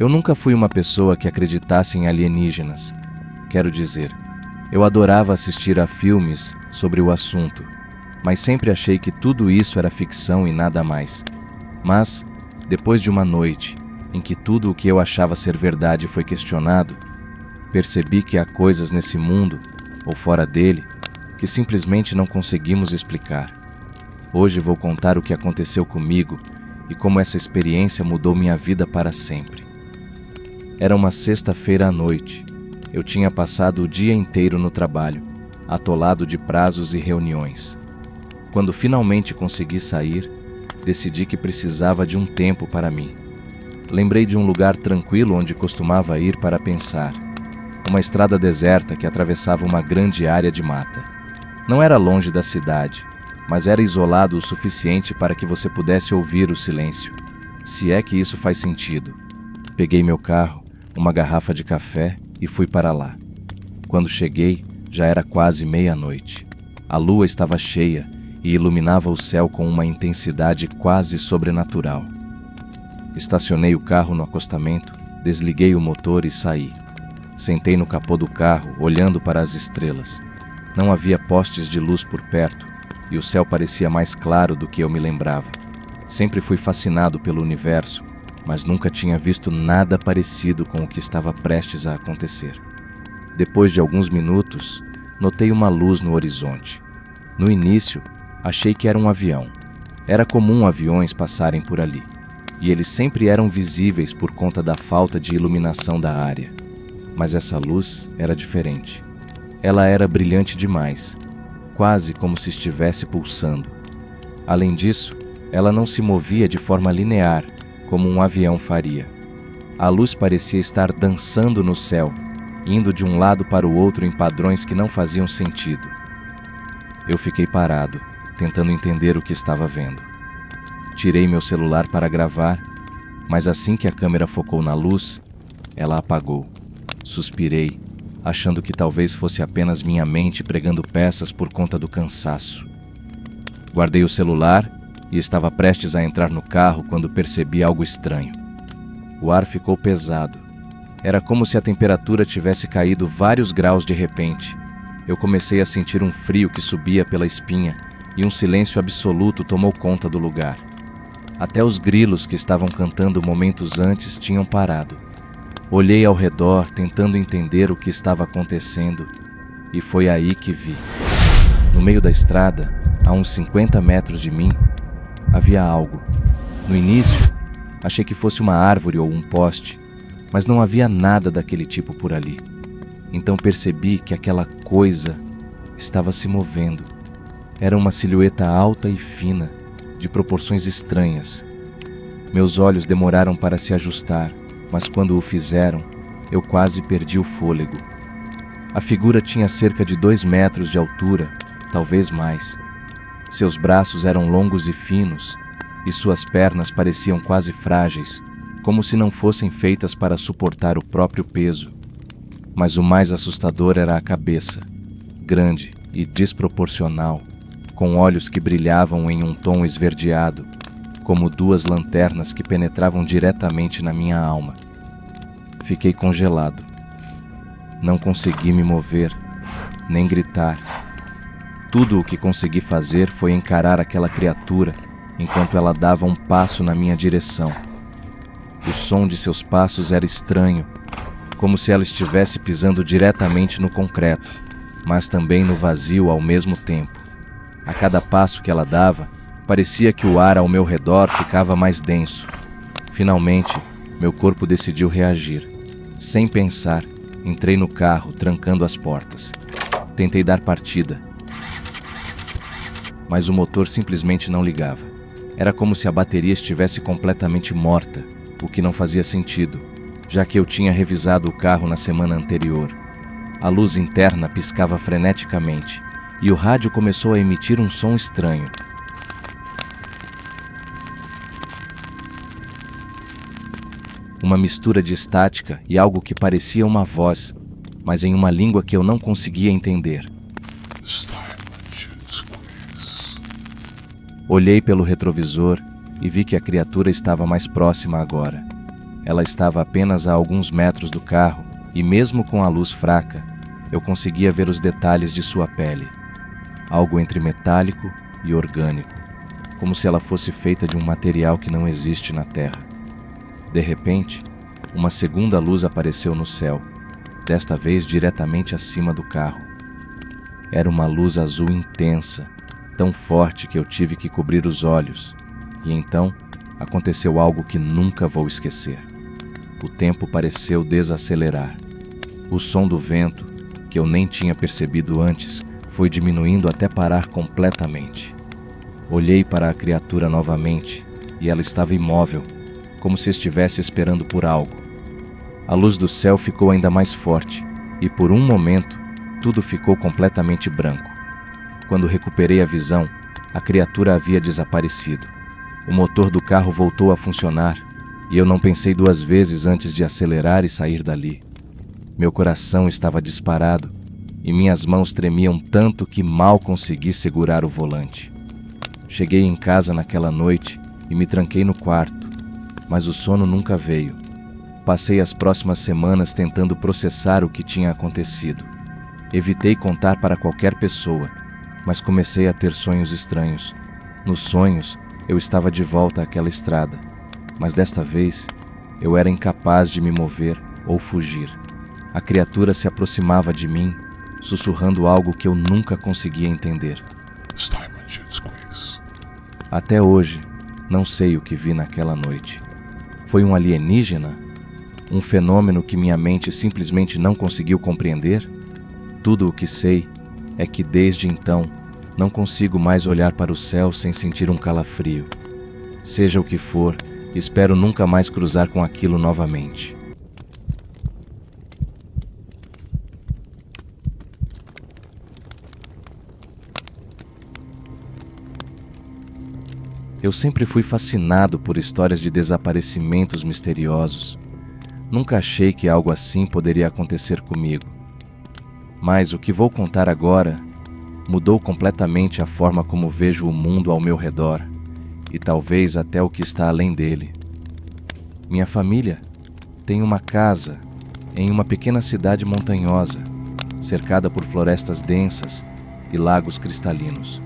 Eu nunca fui uma pessoa que acreditasse em alienígenas. Quero dizer, eu adorava assistir a filmes sobre o assunto, mas sempre achei que tudo isso era ficção e nada mais. Mas, depois de uma noite em que tudo o que eu achava ser verdade foi questionado, percebi que há coisas nesse mundo, ou fora dele, que simplesmente não conseguimos explicar. Hoje vou contar o que aconteceu comigo e como essa experiência mudou minha vida para sempre. Era uma sexta-feira à noite. Eu tinha passado o dia inteiro no trabalho, atolado de prazos e reuniões. Quando finalmente consegui sair, decidi que precisava de um tempo para mim. Lembrei de um lugar tranquilo onde costumava ir para pensar. Uma estrada deserta que atravessava uma grande área de mata. Não era longe da cidade, mas era isolado o suficiente para que você pudesse ouvir o silêncio, se é que isso faz sentido. Peguei meu carro, uma garrafa de café e fui para lá. Quando cheguei, já era quase meia-noite. A lua estava cheia e iluminava o céu com uma intensidade quase sobrenatural. Estacionei o carro no acostamento, desliguei o motor e saí. Sentei no capô do carro, olhando para as estrelas. Não havia postes de luz por perto, e o céu parecia mais claro do que eu me lembrava. Sempre fui fascinado pelo universo, mas nunca tinha visto nada parecido com o que estava prestes a acontecer. Depois de alguns minutos, notei uma luz no horizonte. No início, achei que era um avião. Era comum aviões passarem por ali, e eles sempre eram visíveis por conta da falta de iluminação da área. Mas essa luz era diferente. Ela era brilhante demais, quase como se estivesse pulsando. Além disso, ela não se movia de forma linear, como um avião faria. A luz parecia estar dançando no céu, indo de um lado para o outro em padrões que não faziam sentido. Eu fiquei parado, tentando entender o que estava vendo. Tirei meu celular para gravar, mas assim que a câmera focou na luz, ela apagou. Suspirei, achando que talvez fosse apenas minha mente pregando peças por conta do cansaço. Guardei o celular e estava prestes a entrar no carro quando percebi algo estranho. O ar ficou pesado. Era como se a temperatura tivesse caído vários graus de repente. Eu comecei a sentir um frio que subia pela espinha e um silêncio absoluto tomou conta do lugar. Até os grilos que estavam cantando momentos antes tinham parado. Olhei ao redor, tentando entender o que estava acontecendo, e foi aí que vi. No meio da estrada, a uns 50 metros de mim, havia algo. No início, achei que fosse uma árvore ou um poste, mas não havia nada daquele tipo por ali. Então percebi que aquela coisa estava se movendo. Era uma silhueta alta e fina, de proporções estranhas. Meus olhos demoraram para se ajustar, mas quando o fizeram, eu quase perdi o fôlego. A figura tinha cerca de 2 metros de altura, talvez mais. Seus braços eram longos e finos, e suas pernas pareciam quase frágeis, como se não fossem feitas para suportar o próprio peso. Mas o mais assustador era a cabeça, grande e desproporcional, com olhos que brilhavam em um tom esverdeado, como 2 lanternas que penetravam diretamente na minha alma. Fiquei congelado. Não consegui me mover, nem gritar. Tudo o que consegui fazer foi encarar aquela criatura enquanto ela dava um passo na minha direção. O som de seus passos era estranho, como se ela estivesse pisando diretamente no concreto, mas também no vazio ao mesmo tempo. A cada passo que ela dava, parecia que o ar ao meu redor ficava mais denso. Finalmente, meu corpo decidiu reagir. Sem pensar, entrei no carro, trancando as portas. Tentei dar partida, mas o motor simplesmente não ligava. Era como se a bateria estivesse completamente morta, o que não fazia sentido, já que eu tinha revisado o carro na semana anterior. A luz interna piscava freneticamente, e o rádio começou a emitir um som estranho. Uma mistura de estática e algo que parecia uma voz, mas em uma língua que eu não conseguia entender. Olhei pelo retrovisor e vi que a criatura estava mais próxima agora. Ela estava apenas a alguns metros do carro e, mesmo com a luz fraca, eu conseguia ver os detalhes de sua pele. Algo entre metálico e orgânico, como se ela fosse feita de um material que não existe na Terra. De repente, uma segunda luz apareceu no céu, desta vez diretamente acima do carro. Era uma luz azul intensa, tão forte que eu tive que cobrir os olhos, e então aconteceu algo que nunca vou esquecer. O tempo pareceu desacelerar. O som do vento, que eu nem tinha percebido antes, foi diminuindo até parar completamente. Olhei para a criatura novamente e ela estava imóvel, como se estivesse esperando por algo. A luz do céu ficou ainda mais forte e, por um momento, tudo ficou completamente branco. Quando recuperei a visão, a criatura havia desaparecido. O motor do carro voltou a funcionar e eu não pensei duas vezes antes de acelerar e sair dali. Meu coração estava disparado e minhas mãos tremiam tanto que mal consegui segurar o volante. Cheguei em casa naquela noite e me tranquei no quarto, mas o sono nunca veio. Passei as próximas semanas tentando processar o que tinha acontecido. Evitei contar para qualquer pessoa, mas comecei a ter sonhos estranhos. Nos sonhos, eu estava de volta àquela estrada, mas desta vez eu era incapaz de me mover ou fugir. A criatura se aproximava de mim, sussurrando algo que eu nunca conseguia entender. Até hoje, não sei o que vi naquela noite. Foi um alienígena? Um fenômeno que minha mente simplesmente não conseguiu compreender? Tudo o que sei é que desde então não consigo mais olhar para o céu sem sentir um calafrio. Seja o que for, espero nunca mais cruzar com aquilo novamente. Eu sempre fui fascinado por histórias de desaparecimentos misteriosos. Nunca achei que algo assim poderia acontecer comigo. Mas o que vou contar agora mudou completamente a forma como vejo o mundo ao meu redor e talvez até o que está além dele. Minha família tem uma casa em uma pequena cidade montanhosa, cercada por florestas densas e lagos cristalinos.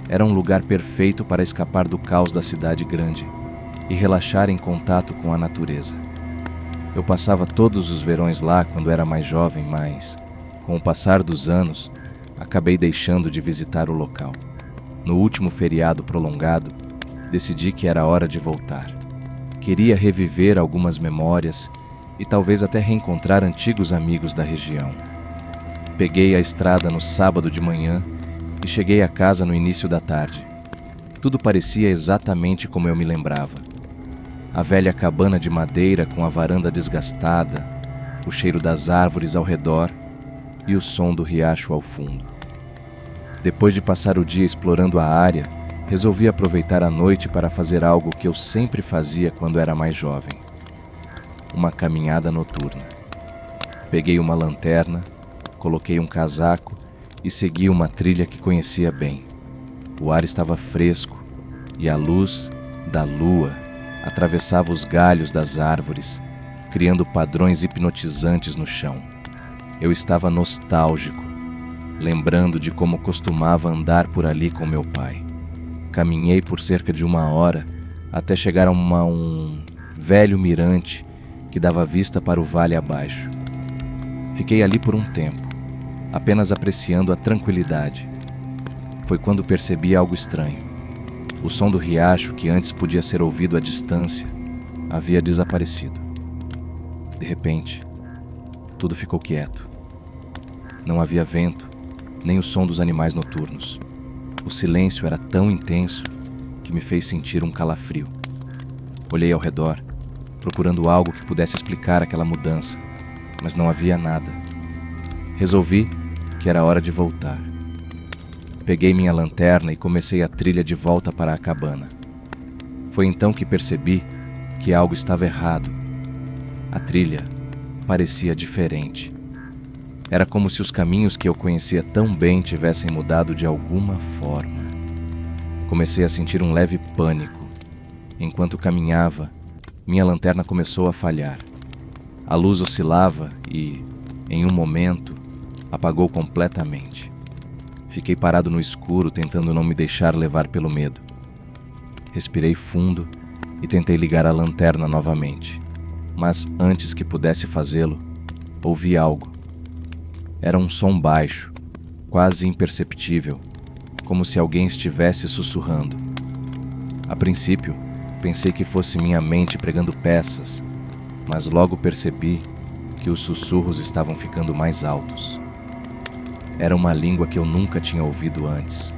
Era um lugar perfeito para escapar do caos da cidade grande e relaxar em contato com a natureza. Eu passava todos os verões lá quando era mais jovem, mas, com o passar dos anos, acabei deixando de visitar o local. No último feriado prolongado, decidi que era hora de voltar. Queria reviver algumas memórias e talvez até reencontrar antigos amigos da região. Peguei a estrada no sábado de manhã e cheguei a casa no início da tarde. Tudo parecia exatamente como eu me lembrava. A velha cabana de madeira com a varanda desgastada, o cheiro das árvores ao redor e o som do riacho ao fundo. Depois de passar o dia explorando a área, resolvi aproveitar a noite para fazer algo que eu sempre fazia quando era mais jovem: uma caminhada noturna. Peguei uma lanterna, coloquei um casaco e segui uma trilha que conhecia bem. O ar estava fresco e a luz da lua atravessava os galhos das árvores, criando padrões hipnotizantes no chão. Eu estava nostálgico, lembrando de como costumava andar por ali com meu pai. Caminhei por cerca de 1 hora até chegar a um velho mirante que dava vista para o vale abaixo. Fiquei ali por um tempo, apenas apreciando a tranquilidade. Foi quando percebi algo estranho. O som do riacho, que antes podia ser ouvido à distância, havia desaparecido. De repente, tudo ficou quieto. Não havia vento, nem o som dos animais noturnos. O silêncio era tão intenso que me fez sentir um calafrio. Olhei ao redor, procurando algo que pudesse explicar aquela mudança, mas não havia nada. Resolvi que era hora de voltar. Peguei minha lanterna e comecei a trilha de volta para a cabana. Foi então que percebi que algo estava errado. A trilha parecia diferente. Era como se os caminhos que eu conhecia tão bem tivessem mudado de alguma forma. Comecei a sentir um leve pânico. Enquanto caminhava, minha lanterna começou a falhar. A luz oscilava e, em um momento, apagou completamente. Fiquei parado no escuro, tentando não me deixar levar pelo medo. Respirei fundo e tentei ligar a lanterna novamente. Mas antes que pudesse fazê-lo, ouvi algo. Era um som baixo, quase imperceptível, como se alguém estivesse sussurrando. A princípio, pensei que fosse minha mente pregando peças, mas logo percebi que os sussurros estavam ficando mais altos. Era uma língua que eu nunca tinha ouvido antes,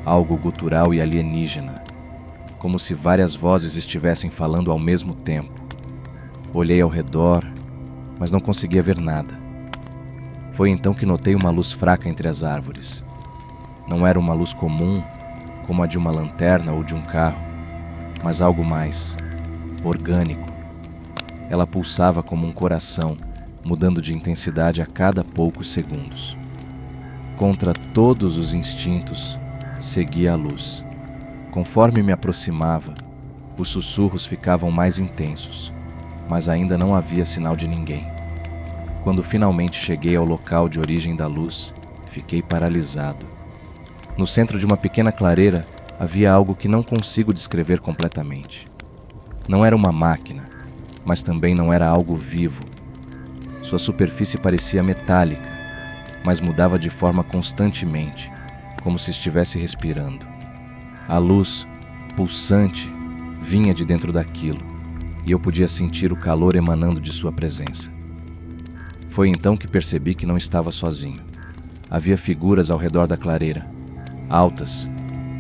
algo gutural e alienígena, como se várias vozes estivessem falando ao mesmo tempo. Olhei ao redor, mas não conseguia ver nada. Foi então que notei uma luz fraca entre as árvores. Não era uma luz comum, como a de uma lanterna ou de um carro, mas algo mais orgânico. Ela pulsava como um coração, mudando de intensidade a cada poucos segundos. Contra todos os instintos, seguia a luz. Conforme me aproximava, os sussurros ficavam mais intensos, mas ainda não havia sinal de ninguém. Quando finalmente cheguei ao local de origem da luz, fiquei paralisado. No centro de uma pequena clareira, havia algo que não consigo descrever completamente. Não era uma máquina, mas também não era algo vivo. Sua superfície parecia metálica, mas mudava de forma constantemente, como se estivesse respirando. A luz, pulsante, vinha de dentro daquilo, e eu podia sentir o calor emanando de sua presença. Foi então que percebi que não estava sozinho. Havia figuras ao redor da clareira, altas,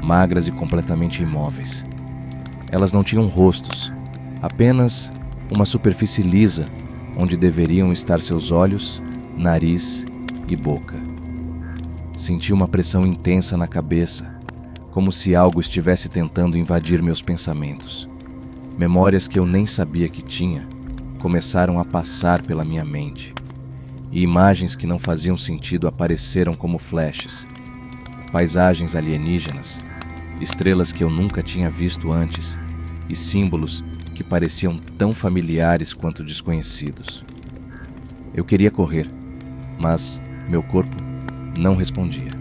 magras e completamente imóveis. Elas não tinham rostos, apenas uma superfície lisa onde deveriam estar seus olhos, nariz e boca. Senti uma pressão intensa na cabeça, como se algo estivesse tentando invadir meus pensamentos. Memórias que eu nem sabia que tinha começaram a passar pela minha mente, e imagens que não faziam sentido apareceram como flashes. Paisagens alienígenas, estrelas que eu nunca tinha visto antes e símbolos que pareciam tão familiares quanto desconhecidos. Eu queria correr, mas meu corpo não respondia.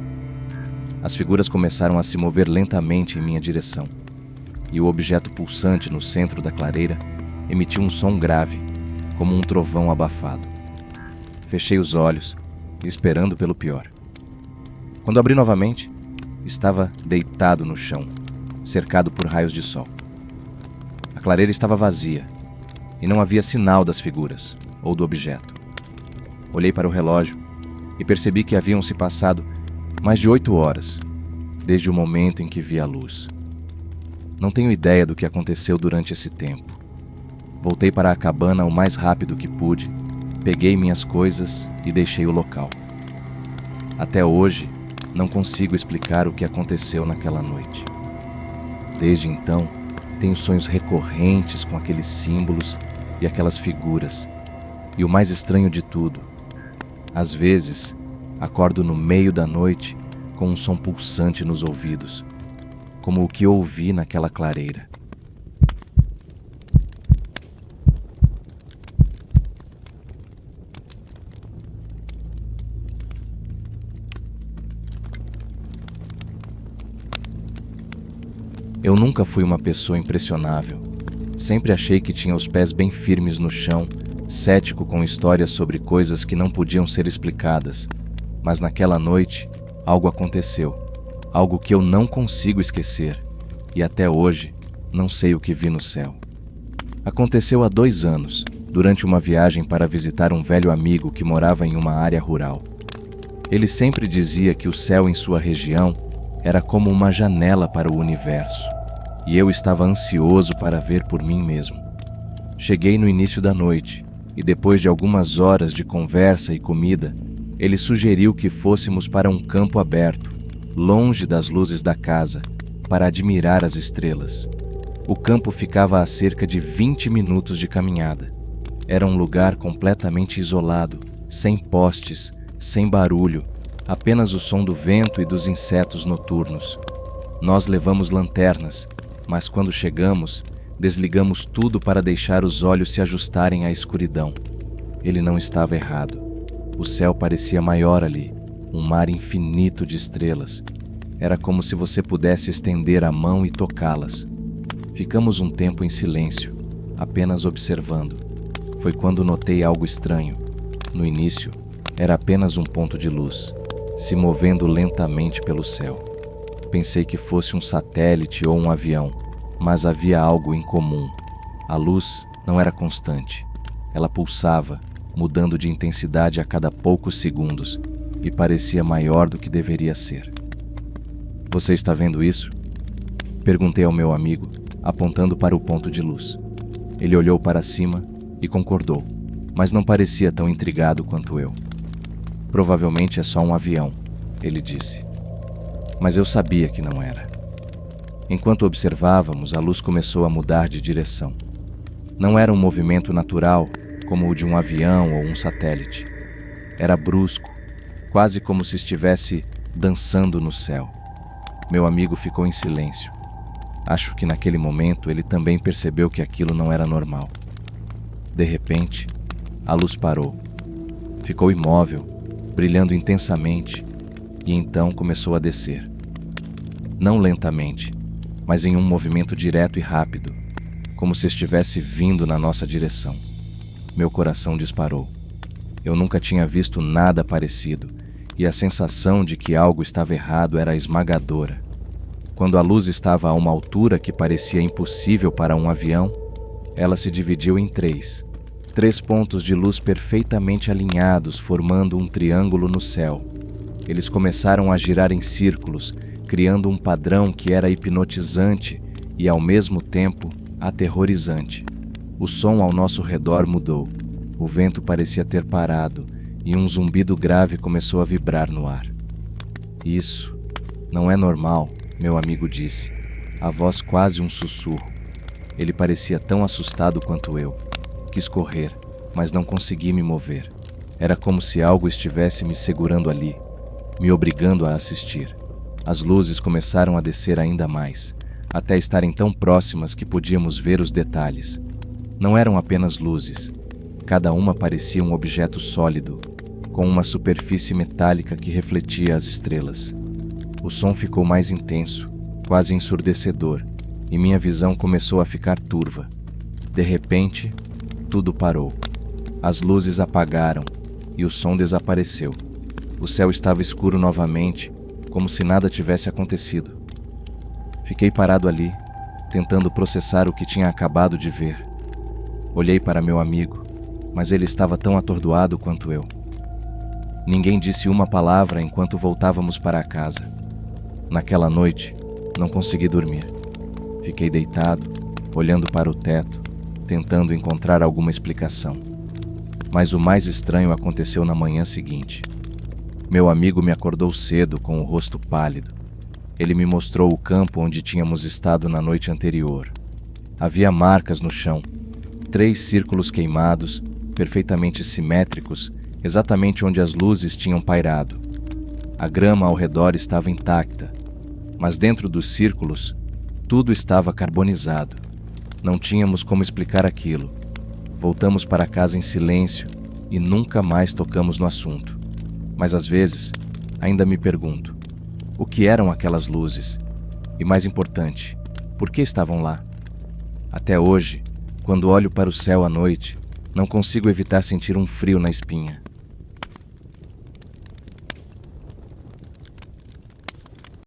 As figuras começaram a se mover lentamente em minha direção, e o objeto pulsante no centro da clareira emitiu um som grave, como um trovão abafado. Fechei os olhos, esperando pelo pior. Quando abri novamente, estava deitado no chão, cercado por raios de sol. A clareira estava vazia, e não havia sinal das figuras ou do objeto. Olhei para o relógio e percebi que haviam se passado mais de 8 horas, desde o momento em que vi a luz. Não tenho ideia do que aconteceu durante esse tempo. Voltei para a cabana o mais rápido que pude, peguei minhas coisas e deixei o local. Até hoje, não consigo explicar o que aconteceu naquela noite. Desde então, tenho sonhos recorrentes com aqueles símbolos e aquelas figuras. E o mais estranho de tudo, às vezes, acordo no meio da noite com um som pulsante nos ouvidos, como o que ouvi naquela clareira. Eu nunca fui uma pessoa impressionável. Sempre achei que tinha os pés bem firmes no chão, cético com histórias sobre coisas que não podiam ser explicadas. Mas naquela noite, algo aconteceu. Algo que eu não consigo esquecer. E até hoje, não sei o que vi no céu. Aconteceu há 2 anos, durante uma viagem para visitar um velho amigo que morava em uma área rural. Ele sempre dizia que o céu em sua região era como uma janela para o universo, e eu estava ansioso para ver por mim mesmo. Cheguei no início da noite, e depois de algumas horas de conversa e comida, ele sugeriu que fôssemos para um campo aberto, longe das luzes da casa, para admirar as estrelas. O campo ficava a cerca de 20 minutos de caminhada. Era um lugar completamente isolado, sem postes, sem barulho, apenas o som do vento e dos insetos noturnos. Nós levamos lanternas, mas quando chegamos, Desligamos tudo para deixar os olhos se ajustarem à escuridão. Ele não estava errado. O céu parecia maior ali, um mar infinito de estrelas. Era como se você pudesse estender a mão e tocá-las. Ficamos um tempo em silêncio, apenas observando. Foi quando notei algo estranho. No início, era apenas um ponto de luz, se movendo lentamente pelo céu. Pensei que fosse um satélite ou um avião, mas havia algo em comum. A luz não era constante. Ela pulsava, mudando de intensidade a cada poucos segundos, e parecia maior do que deveria ser. Você está vendo isso? Perguntei ao meu amigo, apontando para o ponto de luz. Ele olhou para cima e concordou, mas não parecia tão intrigado quanto eu. Provavelmente é só um avião, ele disse. Mas eu sabia que não era. Enquanto observávamos, a luz começou a mudar de direção. Não era um movimento natural, como o de um avião ou um satélite. Era brusco, quase como se estivesse dançando no céu. Meu amigo ficou em silêncio. Acho que naquele momento ele também percebeu que aquilo não era normal. De repente, a luz parou. Ficou imóvel, brilhando intensamente, e então começou a descer. Não lentamente, mas em um movimento direto e rápido, como se estivesse vindo na nossa direção. Meu coração disparou. Eu nunca tinha visto nada parecido, e a sensação de que algo estava errado era esmagadora. Quando a luz estava a uma altura que parecia impossível para um avião, ela se dividiu em três pontos de luz perfeitamente alinhados, formando um triângulo no céu. Eles começaram a girar em círculos, criando um padrão que era hipnotizante e, ao mesmo tempo, aterrorizante. O som ao nosso redor mudou. O vento parecia ter parado e um zumbido grave começou a vibrar no ar. Isso não é normal, meu amigo disse, a voz quase um sussurro. Ele parecia tão assustado quanto eu. Quis correr, mas não consegui me mover. Era como se algo estivesse me segurando ali, me obrigando a assistir. As luzes começaram a descer ainda mais, até estarem tão próximas que podíamos ver os detalhes. Não eram apenas luzes. Cada uma parecia um objeto sólido, com uma superfície metálica que refletia as estrelas. O som ficou mais intenso, quase ensurdecedor, e minha visão começou a ficar turva. De repente, tudo parou. As luzes apagaram e o som desapareceu. O céu estava escuro novamente, como se nada tivesse acontecido. Fiquei parado ali, tentando processar o que tinha acabado de ver. Olhei para meu amigo, mas ele estava tão atordoado quanto eu. Ninguém disse uma palavra enquanto voltávamos para a casa. Naquela noite, não consegui dormir. Fiquei deitado, olhando para o teto, tentando encontrar alguma explicação. Mas o mais estranho aconteceu na manhã seguinte. Meu amigo me acordou cedo com o rosto pálido. Ele me mostrou o campo onde tínhamos estado na noite anterior. Havia marcas no chão, 3 círculos queimados, perfeitamente simétricos, exatamente onde as luzes tinham pairado. A grama ao redor estava intacta, mas dentro dos círculos, tudo estava carbonizado. Não tínhamos como explicar aquilo. Voltamos para casa em silêncio e nunca mais tocamos no assunto. Mas às vezes, ainda me pergunto, o que eram aquelas luzes? E mais importante, por que estavam lá? Até hoje, quando olho para o céu à noite, não consigo evitar sentir um frio na espinha.